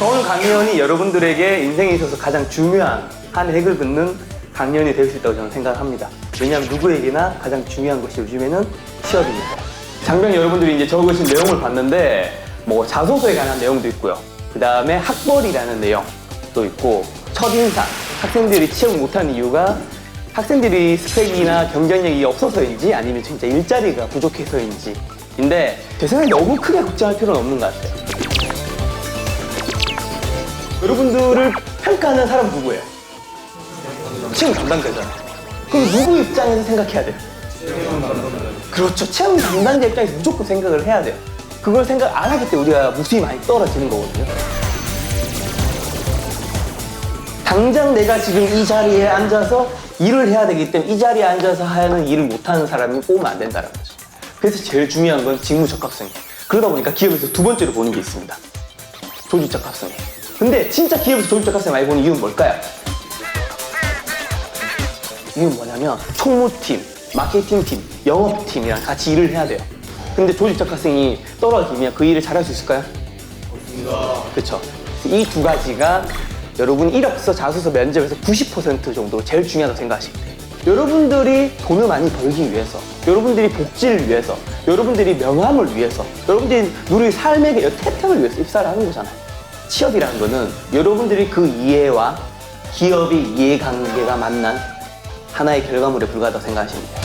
오늘 강연이 여러분들에게 인생에 있어서 가장 중요한 한 획을 긋는 강연이 될 수 있다고 저는 생각합니다. 왜냐하면 누구에게나 가장 중요한 것이 요즘에는 취업입니다. 장면 여러분들이 이제 적으신 내용을 봤는데 뭐 자소서에 관한 내용도 있고요. 그 다음에 학벌이라는 내용도 있고 첫인상, 학생들이 취업 못한 이유가 학생들이 스펙이나 경쟁력이 없어서인지 아니면 진짜 일자리가 부족해서인지 인데 제 생각에 너무 크게 걱정할 필요는 없는 것 같아요. 여러분들을 평가하는 사람 누구예요? 채용 담당자잖아요. 그럼 누구 입장에서 생각해야 돼요? 그렇죠. 채용 담당자 입장에서 무조건 생각을 해야 돼요. 그걸 생각 안 하기 때문에 우리가 목숨이 많이 떨어지는 거거든요. 당장 내가 지금 이 자리에 앉아서 일을 해야 되기 때문에 이 자리에 앉아서 하는 일을 못하는 사람이 오면 안 된다는 거죠. 그래서 제일 중요한 건 직무 적합성이에요. 그러다 보니까 기업에서 두 번째로 보는 게 있습니다. 조직 적합성이에요. 근데 진짜 기업에서 조직 적합성 많이 보는 이유는 뭘까요? 이유는 뭐냐면 총무팀, 마케팅팀, 영업팀이랑 같이 일을 해야 돼요. 근데 조직 적합성이 떨어지면 그 일을 잘할 수 있을까요? 그렇죠. 이 두 가지가 여러분 이력서, 자소서, 면접에서 90% 정도 제일 중요하다고 생각하시면 돼요. 여러분들이 돈을 많이 벌기 위해서, 여러분들이 복지를 위해서, 여러분들이 명함을 위해서, 여러분들이 누릴 삶의 혜택을 위해서 입사를 하는 거잖아요. 취업이라는 거는 여러분들이 그 이해와 기업의 이해관계가 만난 하나의 결과물에 불과하다고 생각하시면 돼요.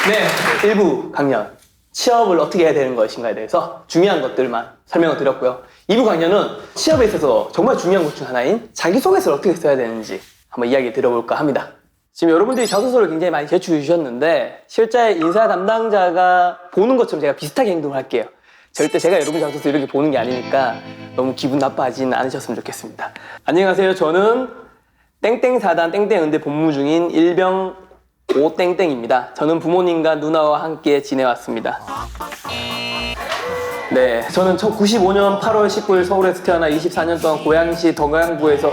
네, 1부 강연 취업을 어떻게 해야 되는 것인가에 대해서 중요한 것들만 설명을 드렸고요. 2부 강연은 취업에 있어서 정말 중요한 것 중 하나인 자기소개서를 어떻게 써야 되는지 한번 이야기 들어볼까 합니다. 지금 여러분들이 자소서를 굉장히 많이 제출해 주셨는데 실제 인사 담당자가 보는 것처럼 제가 비슷하게 행동을 할게요. 절대 제가 여러분 자소서 이렇게 보는 게 아니니까 너무 기분 나빠하지는 않으셨으면 좋겠습니다. 안녕하세요. 저는 땡땡사단 땡땡은대 복무 중인 일병 오땡땡입니다. 저는 부모님과 누나와 함께 지내왔습니다. 네, 저는 95년 8월 19일 서울에서 태어나 24년 동안 고양시 덕양구에서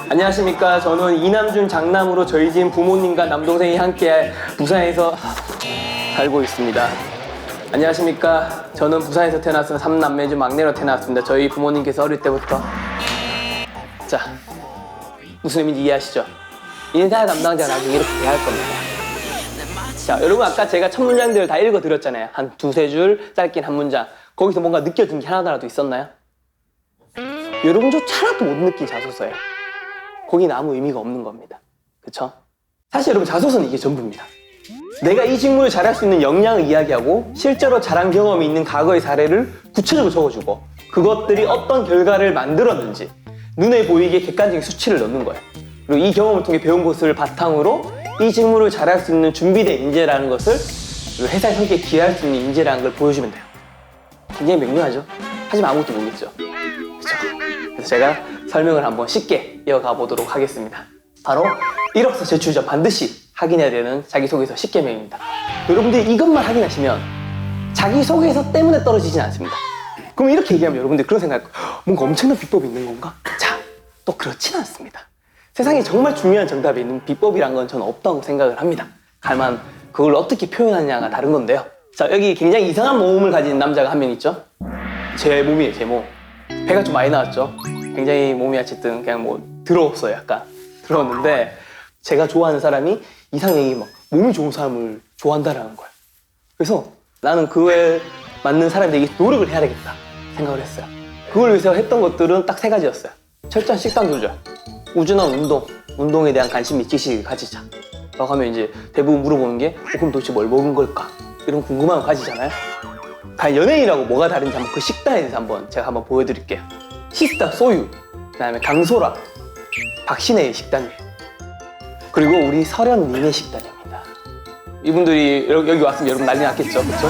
안녕하십니까. 저는 이남준 장남으로 저희 집 부모님과 남동생이 함께 부산에서 살고 있습니다. 안녕하십니까. 저는 부산에서 태어나서 3남매 중 막내로 태어났습니다. 저희 부모님께서 어릴 때부터 자, 무슨 의미인지 이해하시죠? 인사 담당자가 나중에 이렇게 대할 겁니다. 자, 여러분 아까 제가 첫 문장들을 다 읽어드렸잖아요. 한 두세 줄, 짧긴 한 문장. 거기서 뭔가 느껴진 게 하나라도 있었나요? 여러분조차 하나도 못 느낀 자소서예요. 거기는 아무 의미가 없는 겁니다. 그쵸? 사실 여러분 자소서는 이게 전부입니다. 내가 이 직무를 잘할 수 있는 역량을 이야기하고 실제로 잘한 경험이 있는 과거의 사례를 구체적으로 적어주고 그것들이 어떤 결과를 만들었는지 눈에 보이게 객관적인 수치를 넣는 거예요. 그리고 이 경험을 통해 배운 것을 바탕으로 이 직무를 잘할 수 있는 준비된 인재라는 것을 회사의 성격에 기여할 수 있는 인재라는 걸 보여주면 돼요. 굉장히 명료하죠? 하지만 아무것도 모르겠죠? 그렇죠? 그래서 제가 설명을 한번 쉽게 이어가 보도록 하겠습니다. 바로 이력서 제출 전 반드시 확인해야 되는 자기소개서 10개명입니다. 여러분들이 이것만 확인하시면 자기소개서 때문에 떨어지진 않습니다. 그럼 이렇게 얘기하면 여러분들이 그런 생각할 거예요. 뭔가 엄청난 비법이 있는 건가? 자, 또 그렇진 않습니다. 세상에 정말 중요한 정답이 있는 비법이란 건 저는 없다고 생각을 합니다. 다만 그걸 어떻게 표현하느냐가 다른 건데요. 자, 여기 굉장히 이상한 몸을 가진 남자가 한 명 있죠? 제 몸이에요, 제 몸. 배가 좀 많이 나왔죠? 굉장히 몸이 어쨌든 그냥 뭐 더러웠어요, 약간. 더러웠는데 제가 좋아하는 사람이 이상형이 막 몸이 좋은 사람을 좋아한다라는 거예요. 그래서 나는 그에 맞는 사람이 되게 노력을 해야 되겠다 생각을 했어요. 그걸 위해서 했던 것들은 딱 3가지였어요. 철저한 식단 조절, 꾸준한 운동, 운동에 대한 관심 지식을 가지자. 라고 하면 이제 대부분 물어보는 게 그럼 도대체 뭘 먹은 걸까? 이런 궁금함을 가지잖아요. 과연 연예인이라고 뭐가 다른지 한번 그 식단에 대해서 제가 한번 보여드릴게요. 시스타 소유, 그 다음에 강소라, 박신혜의 식단이에요. 그리고 우리 설현님의 식단입니다. 이분들이 여기 왔으면 여러분 난리 났겠죠, 그렇죠?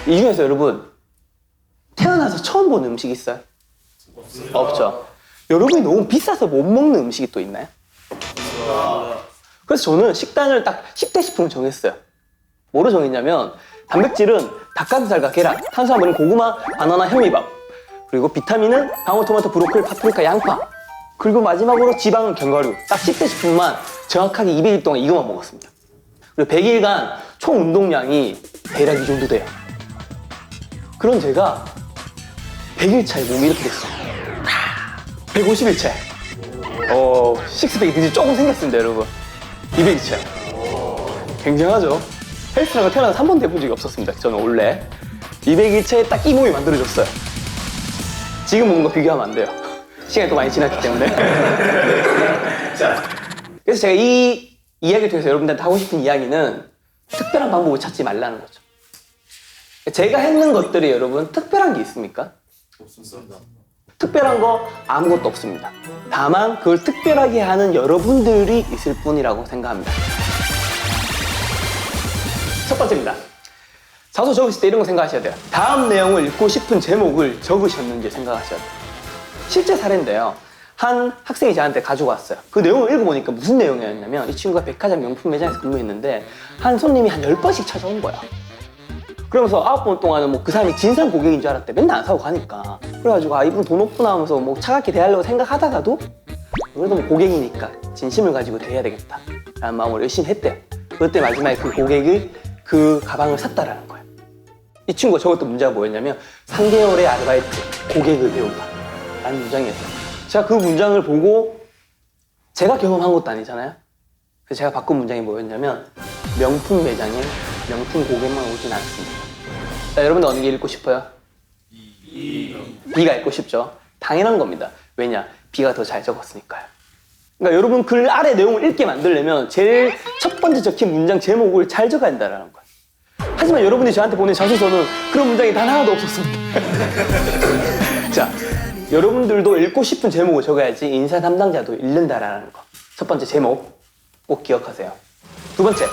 이 중에서 여러분 태어나서 처음 본 음식 있어요? 없죠. 여러분이 너무 비싸서 못 먹는 음식이 또 있나요? 그래서 저는 식단을 딱 10대 10을 정했어요. 뭐로 정했냐면 단백질은 닭가슴살과 계란, 탄수화물은 고구마, 바나나, 현미밥, 그리고 비타민은 방울토마토, 브로콜리, 파프리카, 양파, 그리고 마지막으로 지방은 견과류. 딱 10대 10분만 정확하게 200일 동안 이것만 먹었습니다. 그리고 100일간 총 운동량이 대략 이 정도 돼요. 그런 제가 100일 차에 몸이 이렇게 됐어요. 150일 차에 식스팩이 드디어 조금 생겼습니다, 여러분. 200일 차에. 굉장하죠? 헬스라고 태어나서 한 번도 해본 적이 없었습니다, 저는 원래. 200일 차에 딱 이 몸이 만들어졌어요. 지금 먹는 거 비교하면 안 돼요. 시간이 또 많이 지났기 때문에. 그래서 제가 이 이야기를 통해서 여러분들한테 하고 싶은 이야기는 특별한 방법을 찾지 말라는 거죠. 제가 했는 것들이 여러분 특별한 게 있습니까? 없습니다. 특별한 거 아무것도 없습니다. 다만 그걸 특별하게 하는 여러분들이 있을 뿐이라고 생각합니다. 첫 번째입니다. 자소 적으실 때 이런 거 생각하셔야 돼요. 다음 내용을 읽고 싶은 제목을 적으셨는지 생각하셔야 돼요. 실제 사례인데요. 한 학생이 저한테 가지고 왔어요. 그 내용을 읽어보니까 무슨 내용이었냐면 이 친구가 백화점 명품 매장에서 근무했는데 한 손님이 한 10번씩 찾아온 거야. 그러면서 9번 동안은 뭐 그 사람이 진상 고객인 줄 알았대. 맨날 안 사고 가니까. 그래가지고 아 이분 돈 없구나 하면서 뭐 차갑게 대하려고 생각하다가도 그래도 뭐 고객이니까 진심을 가지고 대해야 되겠다 라는 마음으로 열심히 했대요. 그때 마지막에 그 고객이 그 가방을 샀다라는 거예요. 이 친구가 적었던 문제가 뭐였냐면 3개월의 아르바이트, 고객을 배운다 라는 문장이었어요. 제가 그 문장을 보고 제가 경험한 것도 아니잖아요. 그래서 제가 바꾼 문장이 뭐였냐면 명품 매장에 명품 고객만 오진 않습니다. 자, 여러분들 어느 게 읽고 싶어요? B가 읽고 싶죠. 당연한 겁니다. 왜냐? B가 더 잘 적었으니까요. 그러니까 여러분 글 아래 내용을 읽게 만들려면 제일 첫 번째 적힌 문장 제목을 잘 적어야 한다는 거예요. 하지만 여러분이 저한테 보낸 자소서는 그런 문장이 단 하나도 없었습니다. 자, 여러분들도 읽고 싶은 제목을 적어야지 인사 담당자도 읽는다라는 거. 첫 번째 제목 꼭 기억하세요. 두 번째,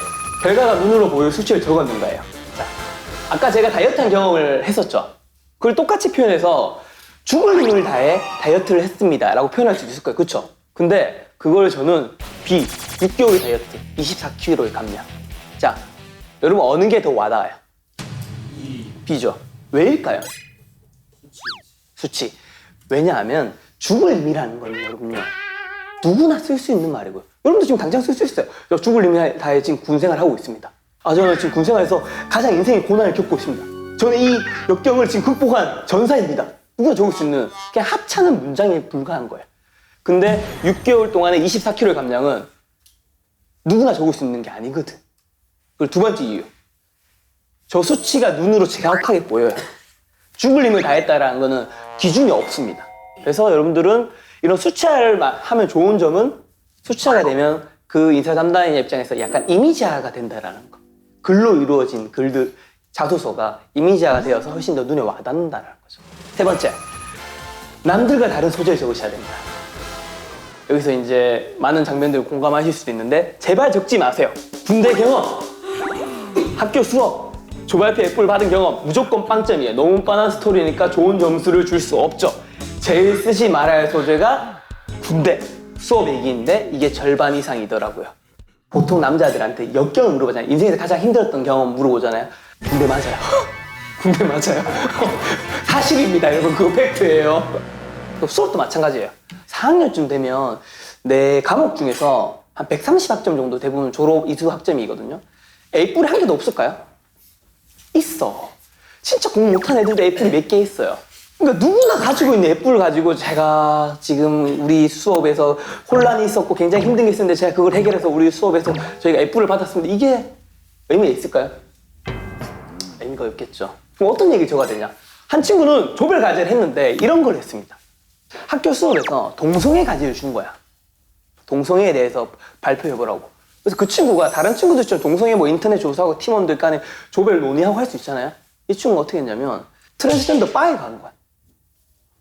결과가 눈으로 보일 수치를 적었는 거예요. 자, 아까 제가 다이어트한 경험을 했었죠. 그걸 똑같이 표현해서 죽을 힘을 다해 다이어트를 했습니다 라고 표현할 수도 있을 거예요. 그쵸? 근데 그걸 저는 B, 6개월의 다이어트, 24kg의 감량. 자, 여러분 어느 게 더 와닿아요? B죠. 왜일까요? 수치. 왜냐하면 죽을 힘이라는 건 여러분요 누구나 쓸 수 있는 말이고요. 여러분도 지금 당장 쓸 수 있어요. 저 죽을 힘을 다해 지금 군생활 하고 있습니다. 저는 지금 군생활에서 가장 인생의 고난을 겪고 있습니다. 저는 이 역경을 지금 극복한 전사입니다. 누구나 적을 수 있는 그냥 합치는 문장에 불과한 거예요. 근데 6개월 동안의 24kg의 감량은 누구나 적을 수 있는 게 아니거든. 그리고 두 번째 이유. 저 수치가 눈으로 정확하게 보여요. 죽을 힘을 다했다라는 거는 기준이 없습니다. 그래서 여러분들은 이런 수치화를 하면 좋은 점은 수치화가 되면 그 인사 담당자 입장에서 약간 이미지화가 된다라는 거. 글로 이루어진 글들, 자소서가 이미지화가 되어서 훨씬 더 눈에 와닿는다는 거죠. 세 번째, 남들과 다른 소재를 적으셔야 됩니다. 여기서 이제 많은 장면들 공감하실 수도 있는데 제발 적지 마세요. 군대 경험, 학교 수업, 조발표 F를 받은 경험 무조건 빵점이에요. 너무 뻔한 스토리니까 좋은 점수를 줄 수 없죠. 제일 쓰지 말아야 할 소재가 군대, 수업 얘기인데 이게 절반 이상이더라고요. 보통 남자들한테 역경을 물어보잖아요. 인생에서 가장 힘들었던 경험 물어보잖아요. 군대 맞아요. 군대 맞아요. 사실입니다, 여러분. 그거 팩트예요. 수업도 마찬가지예요. 4학년쯤 되면 내 과목 중에서 한 130학점 정도 대부분 졸업 이수 학점이거든요. A뿔이 한 개도 없을까요? 있어. 진짜 공부 못한 애들도 A뿔이 몇 개 있어요. 그러니까 누구나 가지고 있는 F를 가지고 제가 지금 우리 수업에서 혼란이 있었고 굉장히 힘든 게 있었는데 제가 그걸 해결해서 우리 수업에서 저희가 F를 받았습니다. 이게 의미가 있을까요? 의미가 없겠죠. 그럼 어떤 얘기 적어야 되냐? 한 친구는 조별 과제를 했는데 이런 걸 했습니다. 학교 수업에서 동성애 과제를 준 거야. 동성애에 대해서 발표해보라고. 그래서 그 친구가 다른 친구들처럼 동성애 뭐 인터넷 조사하고 팀원들 간에 조별 논의하고 할 수 있잖아요. 이 친구가 어떻게 했냐면 트랜스젠더 바에 간 거야.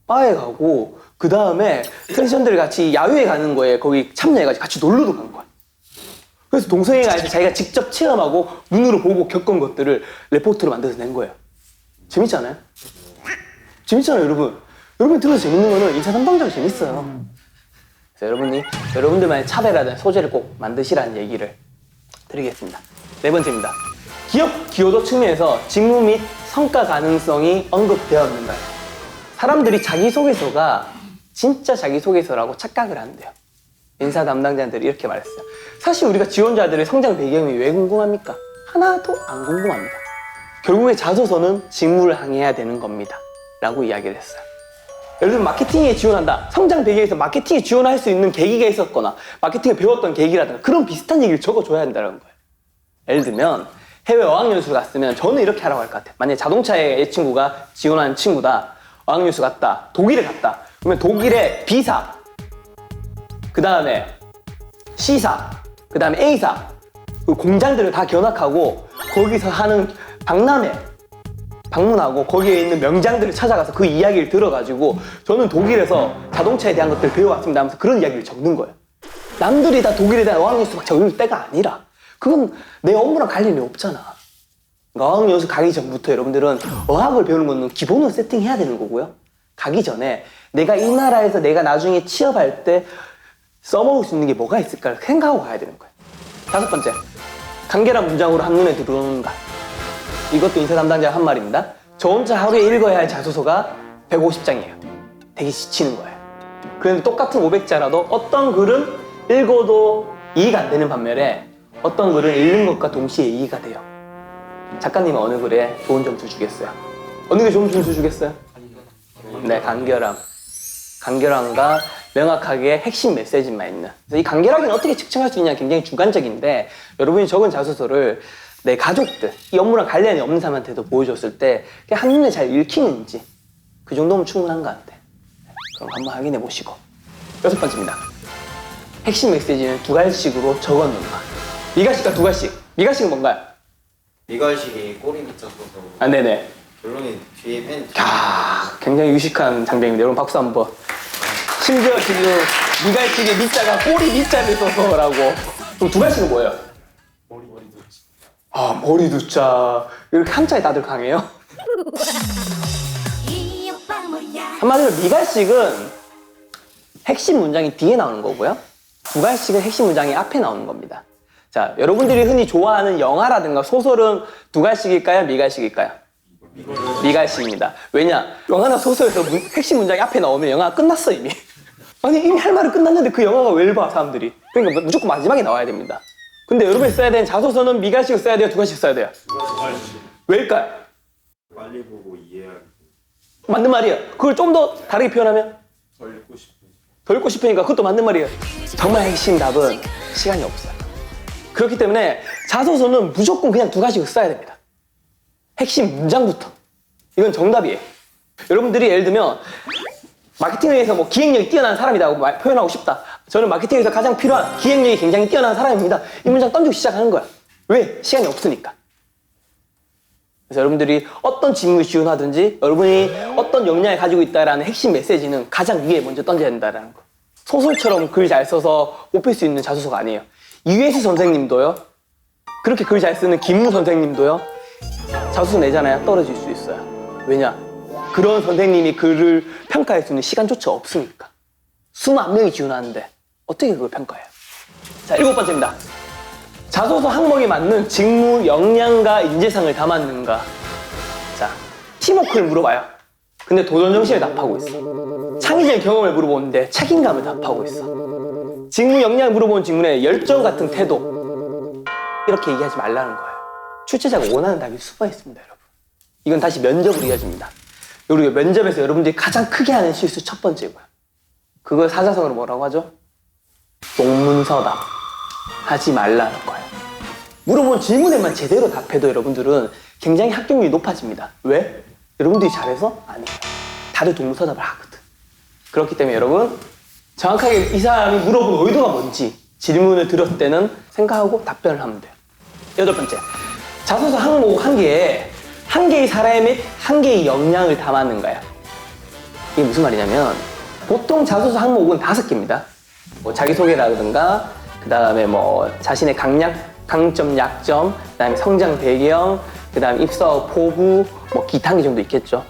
바에 가고 그 다음에 트랜스젠더를 같이 야유회 가는 거에 거기 참여해가지고 같이 놀러도 간 거야. 그래서 동성애에 관해서 자기가 직접 체험하고 눈으로 보고 겪은 것들을 레포트로 만들어서 낸 거예요. 재밌지 않아요? 재밌잖아요, 여러분. 여러분 들어서 재밌는 거는 인사 담당자가 재밌어요. 그래서 여러분들만의 차별화된 소재를 꼭 만드시라는 얘기를 드리겠습니다. 네 번째입니다. 기업 기여도 측면에서 직무 및 성과 가능성이 언급되었는가요? 사람들이 자기소개서가 진짜 자기소개서라고 착각을 한대요. 인사 담당자들이 이렇게 말했어요. 사실 우리가 지원자들의 성장 배경이 왜 궁금합니까? 하나도 안 궁금합니다. 결국에 자소서는 직무를 항해해야 되는 겁니다. 라고 이야기를 했어요. 예를 들면 마케팅에 지원한다. 성장 배경에서 마케팅에 지원할 수 있는 계기가 있었거나 마케팅을 배웠던 계기라든가 그런 비슷한 얘기를 적어줘야 한다는 거예요. 예를 들면 해외 어학연수 갔으면 저는 이렇게 하라고 할 것 같아요. 만약에 자동차에 애 친구가 지원하는 친구다. 어학연수 갔다. 독일에 갔다. 그러면 독일의 B사, 그 다음에 C사, 그 다음에 A사 그 공장들을 다 견학하고 거기서 하는 박람회 방문하고 거기에 있는 명장들을 찾아가서 그 이야기를 들어가지고 저는 독일에서 자동차에 대한 것들을 배워왔습니다 하면서 그런 이야기를 적는 거예요. 남들이 다 독일에 대한 어학연수 막 적을 때가 아니라 그건 내 업무랑 관련이 없잖아. 그러니까 어학연수 가기 전부터 여러분들은 어학을 배우는 거는 기본으로 세팅해야 되는 거고요. 가기 전에 내가 이 나라에서 내가 나중에 취업할 때 써먹을 수 있는 게 뭐가 있을까 생각하고 가야 되는 거예요. 다섯 번째, 간결한 문장으로 한눈에 들어오는가. 이것도 인사 담당자가 한 말입니다. 저 혼자 하루에 읽어야 할 자소서가 150장이에요. 되게 지치는 거예요. 그런데 똑같은 500자라도 어떤 글은 읽어도 이해가 안 되는 반면에 어떤 글은 읽는 것과 동시에 이해가 돼요. 작가님은 어느 글에 좋은 점수 주겠어요? 어느 게 좋은 점수 주겠어요? 네, 간결함. 간결함과 명확하게 핵심 메시지만 있는. 그래서 이 간결하기는 어떻게 측정할 수 있냐 굉장히 주관적인데 여러분이 적은 자소서를 내 가족들, 이 업무랑 관련이 없는 사람한테도 보여줬을 때 그냥 한눈에 잘 읽히는지 그 정도면 충분한 것 같아. 그럼 한번 확인해 보시고. 여섯 번째입니다. 핵심 메시지는 두 갈씩으로 적었는가. 미갈식과 두 갈씩. 미갈식은 뭔가요? 미갈식이 꼬리 붙잡아서 아, 네네. 결론이 뒤에 맨 굉장히 유식한 장면입니다. 여러분 박수 한번. 심지어 지금 미갈식의 밑자가 꼬리 밑자를 써서라고. 그럼 두 갈씩은 뭐예요? 머리 두치. 아, 머리 두자. 이렇게 한자에 다들 강해요? 한마디로 미갈식은 핵심 문장이 뒤에 나오는 거고요. 두 갈씩은 핵심 문장이 앞에 나오는 겁니다. 자, 여러분들이 흔히 좋아하는 영화라든가 소설은 두 갈씩일까요? 미갈식일까요? 미갈식입니다. 왜냐? 영화나 소설에서 핵심 문장이 앞에 나오면 영화가 끝났어 이미. 아니 이미 할 말은 끝났는데 그 영화가 왜 봐 사람들이. 그러니까 무조건 마지막에 나와야 됩니다. 근데 여러분이 써야 되는 자소서는 미갈식을 써야 돼요? 두 갈씩 써야 돼요? 왜일까요? 빨리 보고 이해하기. 맞는 말이에요. 그걸 좀 더 다르게 표현하면? 더 읽고 싶으니까 그것도 맞는 말이에요. 정말 핵심 답은 시간이 없어요. 그렇기 때문에 자소서는 무조건 그냥 두 가지를 써야 됩니다. 핵심 문장부터. 이건 정답이에요. 여러분들이 예를 들면 마케팅에서 뭐 기획력이 뛰어난 사람이라고 표현하고 싶다. 저는 마케팅에서 가장 필요한 기획력이 굉장히 뛰어난 사람입니다. 이 문장 던지고 시작하는 거야. 왜? 시간이 없으니까. 그래서 여러분들이 어떤 질문을 지원하든지 여러분이 어떤 역량을 가지고 있다라는 핵심 메시지는 가장 위에 먼저 던져야 된다는 거. 소설처럼 글 잘 써서 뽑힐 수 있는 자소서가 아니에요. 이회수 선생님도요. 그렇게 글 잘 쓰는 김무 선생님도요. 자소서 내잖아요. 떨어질 수 있어요. 왜냐? 그런 선생님이 글을 평가할 수 있는 시간조차 없으니까. 수만 명이 지원하는데 어떻게 그걸 평가해요? 자, 일곱 번째입니다. 자소서 항목에 맞는 직무 역량과 인재상을 담았는가? 자, 팀워크를 물어봐요. 근데 도전정신을 답하고 있어. 창의적인 경험을 물어보는데 책임감을 답하고 있어. 직무 역량을 물어보는 질문에 열정 같은 태도. 이렇게 얘기하지 말라는 거예요. 출제자가 원하는 답이 수많이 있습니다, 여러분. 이건 다시 면접으로 이어집니다. 그리고 면접에서 여러분들이 가장 크게 하는 실수 첫 번째고요. 그걸 사자성어로 뭐라고 하죠? 동문서답. 하지 말라는 거예요. 물어본 질문에만 제대로 답해도 여러분들은 굉장히 합격률이 높아집니다. 왜? 여러분들이 잘해서? 아니에요. 다들 동문서답을 하거든. 그렇기 때문에 여러분 정확하게 이 사람이 물어본 의도가 뭔지 질문을 들었을 때는 생각하고 답변을 하면 돼요. 여덟 번째, 자소서 항목 한 개에 한 개의 사람 및 한 개의 역량을 담았는가요? 이게 무슨 말이냐면 보통 자소서 항목은 5개입니다. 뭐 자기소개라든가 그 다음에 뭐 자신의 강점, 약점, 그 다음에 성장 배경, 그 다음에 입사업 포부, 뭐 기타 한 개 정도 있겠죠.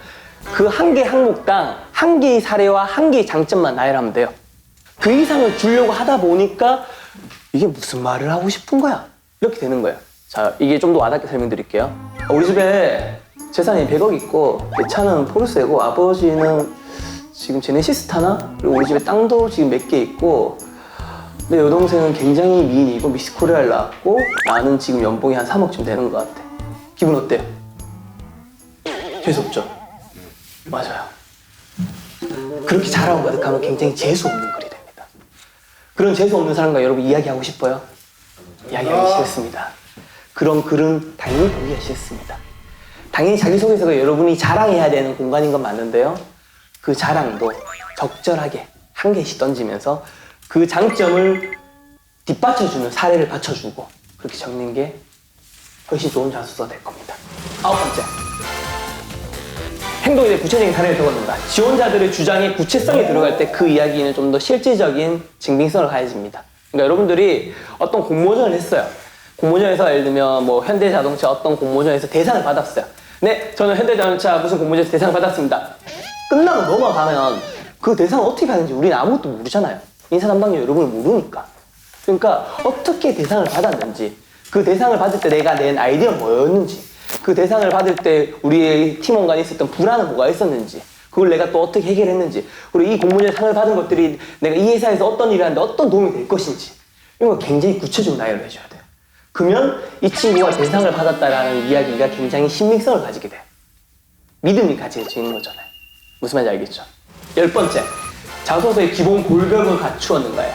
그 한 개 항목당 한 개의 사례와 한 개의 장점만 나열하면 돼요. 그 이상을 주려고 하다 보니까 이게 무슨 말을 하고 싶은 거야? 이렇게 되는 거예요. 자, 이게 좀 더 와닿게 설명드릴게요. 우리 집에 재산이 100억 있고 내 차는 포르쉐고 아버지는 지금 제네시스 타나? 그리고 우리 집에 땅도 지금 몇 개 있고 내 여동생은 굉장히 미인이고 미스코리아를 나왔고 나는 지금 연봉이 한 3억쯤 되는 것 같아. 기분 어때요? 재수없죠? 맞아요. 그렇게 자랑하고 가득하면 굉장히 재수없는 글이 됩니다. 그런 재수없는 사람과 여러분 이야기하고 싶어요? 이야기하기 싫습니다. 그런 글은 당연히 보기가 싫습니다. 당연히 자기소개서가 여러분이 자랑해야 되는 공간인 건 맞는데요. 그 자랑도 적절하게 한 개씩 던지면서 그 장점을 뒷받쳐주는 사례를 받쳐주고 그렇게 적는 게 훨씬 좋은 자소서가 될 겁니다. 9번째. 행동에 대해 구체적인 사례를 적어놓는다. 지원자들의 주장에 구체성이 들어갈 때 그 이야기는 좀 더 실질적인 증빙성을 가해집니다. 그러니까 여러분들이 어떤 공모전을 했어요. 공모전에서 예를 들면 뭐 현대자동차 어떤 공모전에서 대상을 받았어요. 네, 저는 현대자동차 무슨 공모전에서 대상을 받았습니다. 끝나고 넘어가면 그 대상을 어떻게 받는지 우리는 아무것도 모르잖아요. 인사 담당자 여러분을 모르니까. 그러니까 어떻게 대상을 받았는지, 그 대상을 받을 때 내가 낸 아이디어는 뭐였는지, 그 대상을 받을 때 우리의 팀원 간에 있었던 불안은 뭐가 있었는지, 그걸 내가 또 어떻게 해결했는지, 그리고 이 공모전에 상을 받은 것들이 내가 이 회사에서 어떤 일을 하는데 어떤 도움이 될 것인지, 이런 거 굉장히 구체적으로 나열을 해줘야 돼요. 그러면 이 친구가 대상을 받았다라는 이야기가 굉장히 신빙성을 가지게 돼요. 믿음이 가지는 거잖아요. 무슨 말인지 알겠죠? 10번째, 자소서의 기본 골격을 갖추었는가요?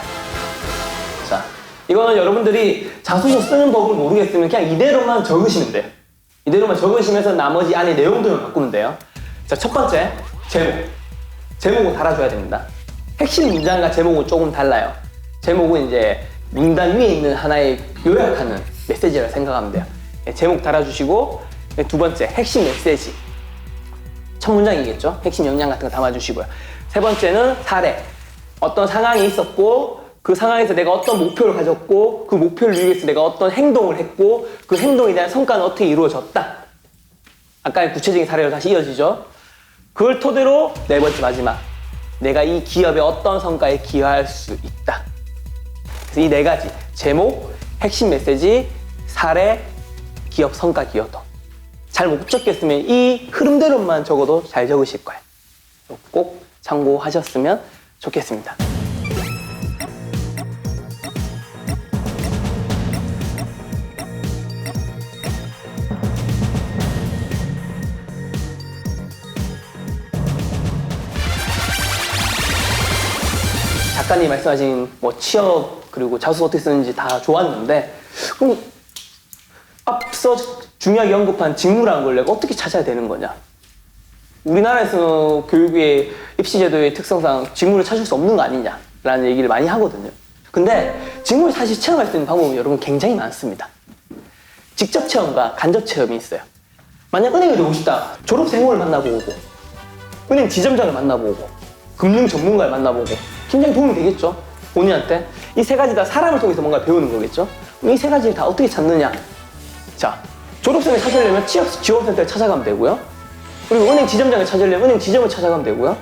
자, 이거는 여러분들이 자소서 쓰는 법을 모르겠으면 그냥 이대로만 적으시면 돼요. 이대로만 적으시면서 나머지 안에 내용들을 바꾸면 돼요. 자, 첫 번째, 제목. 제목을 달아줘야 됩니다. 핵심 문장과 제목은 조금 달라요. 제목은 이제 문단 위에 있는 하나의 요약하는 메시지라고 생각하면 돼요. 제목 달아주시고, 두 번째, 핵심 메시지. 첫 문장이겠죠? 핵심 역량 같은 거 담아주시고요. 세 번째는 사례. 어떤 상황이 있었고, 그 상황에서 내가 어떤 목표를 가졌고, 그 목표를 위해서 내가 어떤 행동을 했고, 그 행동에 대한 성과는 어떻게 이루어졌다. 아까의 구체적인 사례로 다시 이어지죠. 그걸 토대로 네 번째 마지막. 내가 이 기업의 어떤 성과에 기여할 수 있다. 그래서 이 네 가지. 제목, 핵심 메시지, 사례, 기업 성과 기여도. 잘 못 적겠으면 이 흐름대로만 적어도 잘 적으실 거예요. 꼭 참고하셨으면 좋겠습니다. 작가님이 말씀하신 뭐 취업 그리고 자소서 어떻게 쓰는지 다 좋았는데 그럼 앞서 중요하게 언급한 직무라는 걸 내가 어떻게 찾아야 되는 거냐? 우리나라에서 교육의 입시제도의 특성상 직무를 찾을 수 없는 거 아니냐라는 얘기를 많이 하거든요. 근데 직무를 사실 체험할 수 있는 방법은 여러분 굉장히 많습니다. 직접 체험과 간접 체험이 있어요. 만약 은행에 되고 싶다. 졸업생원을 만나보고 은행 지점장을 만나보고 금융 전문가를 만나보고 굉장히 도움이 되겠죠? 본인한테. 이 세 가지 다 사람을 통해서 뭔가 배우는 거겠죠? 이 세 가지를 다 어떻게 찾느냐? 자, 졸업생을 찾으려면 취업지원센터를 찾아가면 되고요. 그리고 은행 지점장을 찾으려면 은행 지점을 찾아가면 되고요.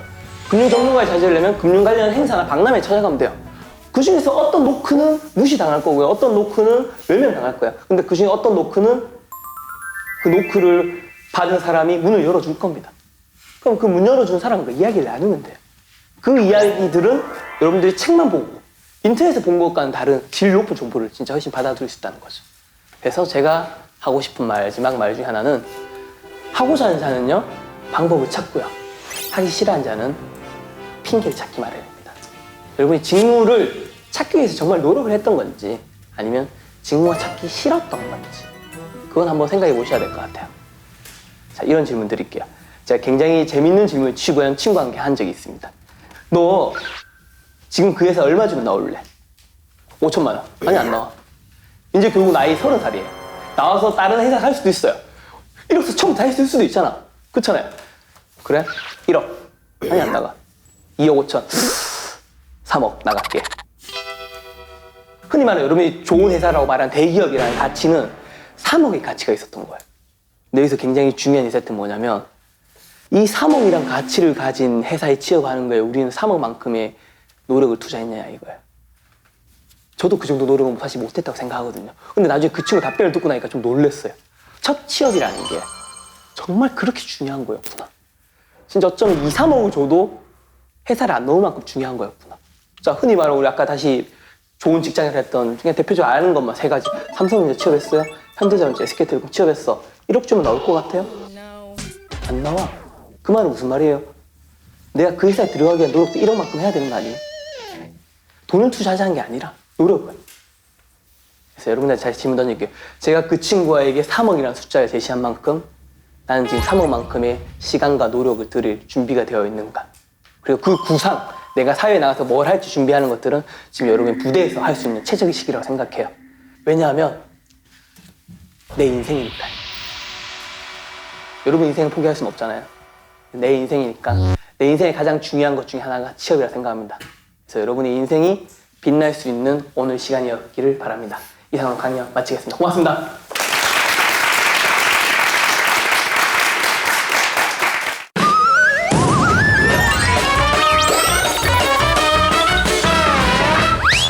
금융 전문가를 찾으려면 금융 관련 행사나 박람회에 찾아가면 돼요. 그 중에서 어떤 노크는 무시당할 거고요. 어떤 노크는 외면당할 거예요. 근데 그 중에 어떤 노크는 그 노크를 받은 사람이 문을 열어줄 겁니다. 그럼 그 문 열어준 사람과 이야기를 나누면 돼요. 그 이야기들은 여러분들이 책만 보고 인터넷에서 본 것과는 다른 질 높은 정보를 진짜 훨씬 받아들일 수 있다는 거죠. 그래서 제가 하고 싶은 마지막 말 중에 하나는 하고자 하는 자는요 방법을 찾고요 하기 싫어하는 자는 핑계를 찾기 마련입니다. 여러분이 직무를 찾기 위해서 정말 노력을 했던 건지 아니면 직무가 찾기 싫었던 건지 그건 한번 생각해 보셔야 될 것 같아요. 자, 이런 질문 드릴게요. 제가 굉장히 재밌는 질문을 친구와 함께 한 적이 있습니다. 너 지금 그 회사 얼마 주면 나올래? 5천만 원. 아니 안 나와. 이제 결국 나이 30살이에요. 나와서 다른 회사 갈 수도 있어요. 1억 처음 다 했을 수도 있잖아. 그렇잖아요. 그래? 1억. 아니 안 나가. 2억 5천. 3억 나갈게. 흔히 말하는 여러분이 좋은 회사라고 말하는 대기업이라는 가치는 3억의 가치가 있었던 거예요. 근데 여기서 굉장히 중요한 인사이트는 뭐냐면 이 3억이란 가치를 가진 회사에 취업하는 거에 우리는 3억만큼의 노력을 투자했냐 이거예요. 저도 그 정도 노력은 사실 못했다고 생각하거든요. 근데 나중에 그 친구 답변을 듣고 나니까 좀 놀랐어요. 첫 취업이라는 게 정말 그렇게 중요한 거였구나. 진짜 어쩌면 2, 3억을 줘도 회사를 안 넣을 만큼 중요한 거였구나. 자, 흔히 말하는 우리 아까 다시 좋은 직장을 했던 그냥 대표적으로 아는 것만 3가지. 삼성전자 취업했어요. 현대자동차, SK텔레콤 취업했어. 1억 주면 나올 것 같아요? 안 나와. 그 말은 무슨 말이에요? 내가 그 회사에 들어가기 위한 노력도 1억만큼 해야 되는 거 아니에요? 돈을 투자하자는 게 아니라 노력을. 그래서 여러분들 잘 질문 던질게요. 제가 그 친구에게 3억이라는 숫자를 제시한 만큼 나는 지금 3억만큼의 시간과 노력을 들일 준비가 되어 있는가. 그리고 그 구상, 내가 사회에 나가서 뭘 할지 준비하는 것들은 지금 여러분이 부대에서 할 수 있는 최적의 시기라고 생각해요. 왜냐하면 내 인생이니까요. 여러분 인생을 포기할 수는 없잖아요. 내 인생이니까 내 인생에 가장 중요한 것 중에 하나가 취업이라고 생각합니다. 그래서 여러분의 인생이 빛날 수 있는 오늘 시간이었기를 바랍니다. 이상으로 강연 마치겠습니다. 고맙습니다.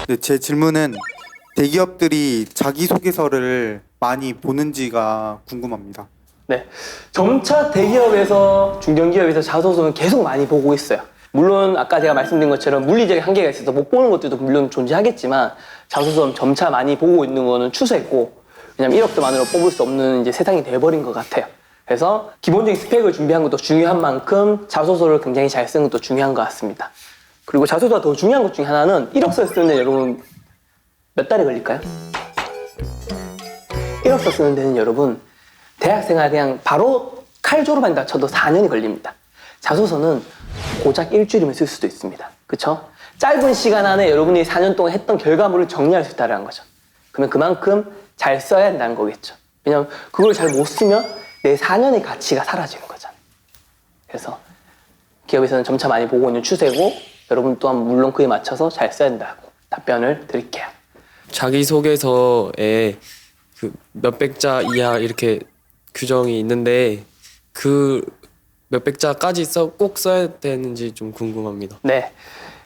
네, 제 질문은 대기업들이 자기소개서를 많이 보는지가 궁금합니다. 네, 점차 대기업에서 중견기업에서 자소서는 계속 많이 보고 있어요. 물론 아까 제가 말씀드린 것처럼 물리적인 한계가 있어서 못 보는 것들도 물론 존재하겠지만 자소서는 점차 많이 보고 있는 거는 추세고, 왜냐면 1억도 만으로 뽑을 수 없는 이제 세상이 돼버린 것 같아요. 그래서 기본적인 스펙을 준비한 것도 중요한 만큼 자소서를 굉장히 잘 쓰는 것도 중요한 것 같습니다. 그리고 자소서가 더 중요한 것 중에 하나는 1억서 쓰는데 여러분 몇 달이 걸릴까요? 1억서 쓰는 데는 여러분 대학생활 그냥 바로 칼 졸업한다 쳐도 4년이 걸립니다. 자소서는 고작 일주일이면 쓸 수도 있습니다. 그쵸? 짧은 시간 안에 여러분이 4년 동안 했던 결과물을 정리할 수 있다는 거죠. 그러면 그만큼 잘 써야 한다는 거겠죠. 왜냐면 그걸 잘 못 쓰면 내 4년의 가치가 사라지는 거잖아요. 그래서 기업에서는 점차 많이 보고 있는 추세고, 여러분 또한 물론 그에 맞춰서 잘 써야 된다고 답변을 드릴게요. 자기소개서에 그 몇백 자 이하 이렇게 규정이 있는데 그 몇백 자까지 꼭 써야 되는지 좀 궁금합니다. 네,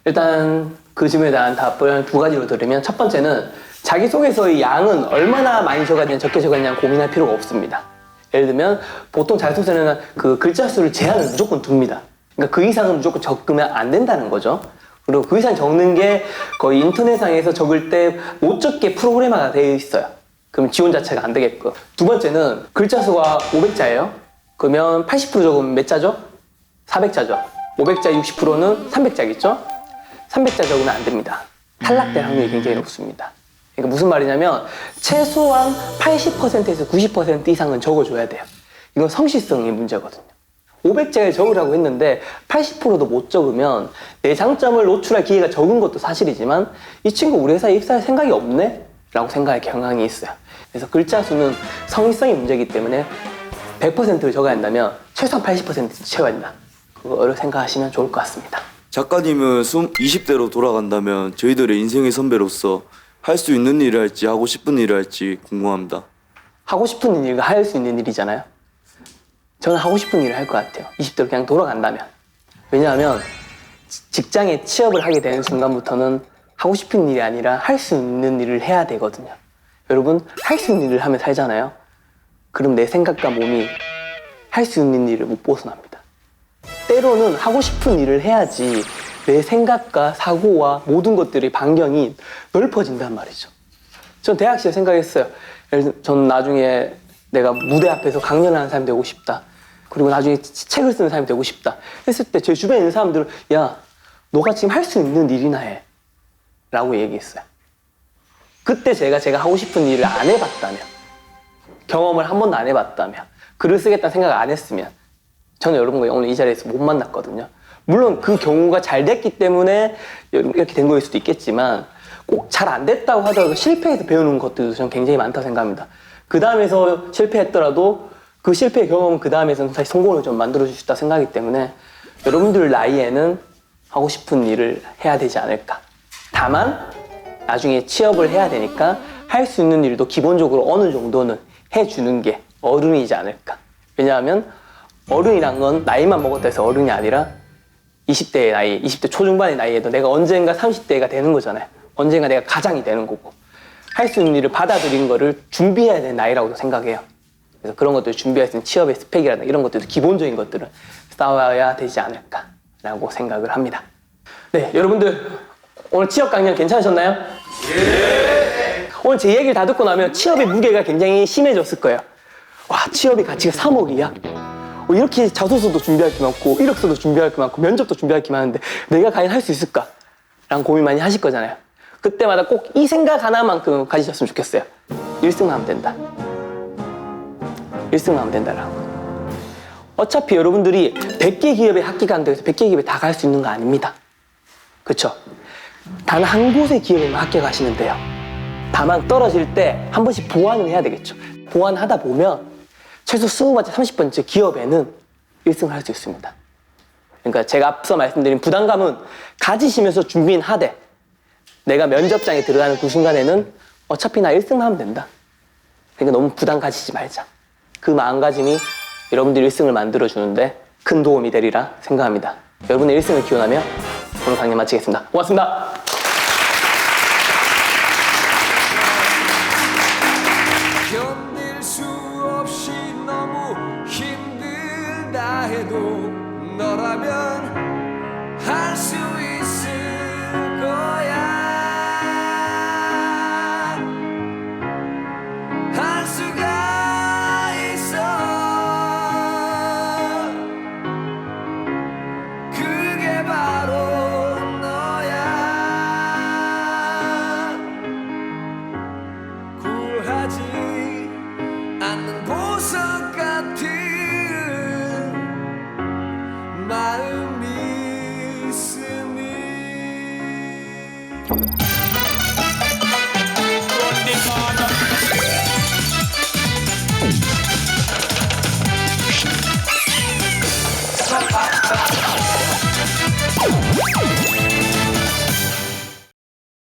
일단 그 질문에 대한 답변을 2가지로 들으면, 첫 번째는 자기소개서의 양은 얼마나 많이 적어야 되냐 적게 적어야 되냐 고민할 필요가 없습니다. 예를 들면 보통 자기소개서는 그 글자 수를 제한을 무조건 둡니다. 그러니까 그 이상은 무조건 적으면 안 된다는 거죠. 그리고 그 이상 적는 게 거의 인터넷상에서 적을 때 못 적게 프로그래머가 되어 있어요. 그럼 지원 자체가 안 되겠고. 2번째는 글자 수가 500자예요. 그러면 80% 적으면 몇 자죠? 400자죠. 500자 60%는 300자겠죠? 300자 적으면 안 됩니다. 탈락될 확률이 굉장히 높습니다. 그러니까 무슨 말이냐면 최소한 80%에서 90% 이상은 적어줘야 돼요. 이건 성실성의 문제거든요. 500자에 적으라고 했는데 80%도 못 적으면 내 장점을 노출할 기회가 적은 것도 사실이지만 이 친구 우리 회사에 입사할 생각이 없네? 라고 생각할 경향이 있어요. 그래서 글자 수는 성실성의 문제이기 때문에 100%를 적어야 한다면 최소한 80% 채워야 된다. 그거를 생각하시면 좋을 것 같습니다. 작가님은 20대로 돌아간다면 저희들의 인생의 선배로서 할 수 있는 일을 할지 하고 싶은 일을 할지 궁금합니다. 하고 싶은 일과 할 수 있는 일이잖아요. 저는 하고 싶은 일을 할 것 같아요. 20대로 그냥 돌아간다면. 왜냐하면 직장에 취업을 하게 되는 순간부터는 하고 싶은 일이 아니라 할 수 있는 일을 해야 되거든요. 여러분, 할 수 있는 일을 하면 살잖아요. 그럼 내 생각과 몸이 할 수 있는 일을 못 벗어납니다. 때로는 하고 싶은 일을 해야지 내 생각과 사고와 모든 것들의 반경이 넓어진단 말이죠. 전 대학 시절 생각했어요. 전 나중에 내가 무대 앞에서 강연하는 사람이 되고 싶다. 그리고 나중에 책을 쓰는 사람이 되고 싶다. 했을 때 제 주변에 있는 사람들은 야, 너가 지금 할 수 있는 일이나 해. 라고 얘기했어요. 그때 제가 하고 싶은 일을 안 해봤다면, 경험을 한 번도 안 해봤다면, 글을 쓰겠다는 생각을 안 했으면 저는 여러분과 오늘 이 자리에서 못 만났거든요. 물론 그 경우가 잘 됐기 때문에 이렇게 된 거일 수도 있겠지만 꼭 잘 안 됐다고 하더라도 실패해서 배우는 것들도 저는 굉장히 많다고 생각합니다. 그 다음에서 실패했더라도 그 실패의 경험은 그 다음에서는 다시 성공을 좀 만들어줄 수 있다 생각하기 때문에 여러분들 나이에는 하고 싶은 일을 해야 되지 않을까. 다만 나중에 취업을 해야 되니까 할 수 있는 일도 기본적으로 어느 정도는 해주는 게 어른이지 않을까. 왜냐하면 어른이란 건 나이만 먹었다 해서 어른이 아니라 20대의 나이, 20대 초중반의 나이에도 내가 언젠가 30대가 되는 거잖아요. 언젠가 내가 가장이 되는 거고 할 수 있는 일을 받아들이는 거를 준비해야 되는 나이라고도 생각해요. 그래서 그런 것들을 준비할 수 있는 취업의 스펙이라든가 이런 것들도 기본적인 것들은 쌓아야 되지 않을까라고 생각을 합니다. 네, 여러분들 오늘 취업 강연 괜찮으셨나요? 예! 오늘 제 얘기를 다 듣고 나면 취업의 무게가 굉장히 심해졌을 거예요. 와, 취업의 가치가 3억이야? 이렇게 자소서도 준비할 게 많고 이력서도 준비할 게 많고 면접도 준비할 게 많은데 내가 과연 할 수 있을까? 라는 고민 많이 하실 거잖아요. 그때마다 꼭 이 생각 하나만큼 가지셨으면 좋겠어요. 1승만 하면 된다. 1승만 하면 된다라고. 어차피 여러분들이 100개 기업에 합격한다고 해서 100개 기업에 다 갈 수 있는 거 아닙니다. 그쵸? 단 한 곳의 기업에만 합격하시면 돼요. 다만 떨어질 때 한 번씩 보완을 해야 되겠죠. 보완하다 보면 최소 20번째, 30번째 기업에는 1승을 할 수 있습니다. 그러니까 제가 앞서 말씀드린 부담감은 가지시면서 준비는 하되 내가 면접장에 들어가는 그 순간에는 어차피 나 1승만 하면 된다. 그러니까 너무 부담 가지지 말자. 그 마음가짐이 여러분들이 1승을 만들어주는데 큰 도움이 되리라 생각합니다. 여러분의 1승을 기원하며 오늘 강연 마치겠습니다. 고맙습니다. 견딜 수 없이 너무 힘들다 해도 너라면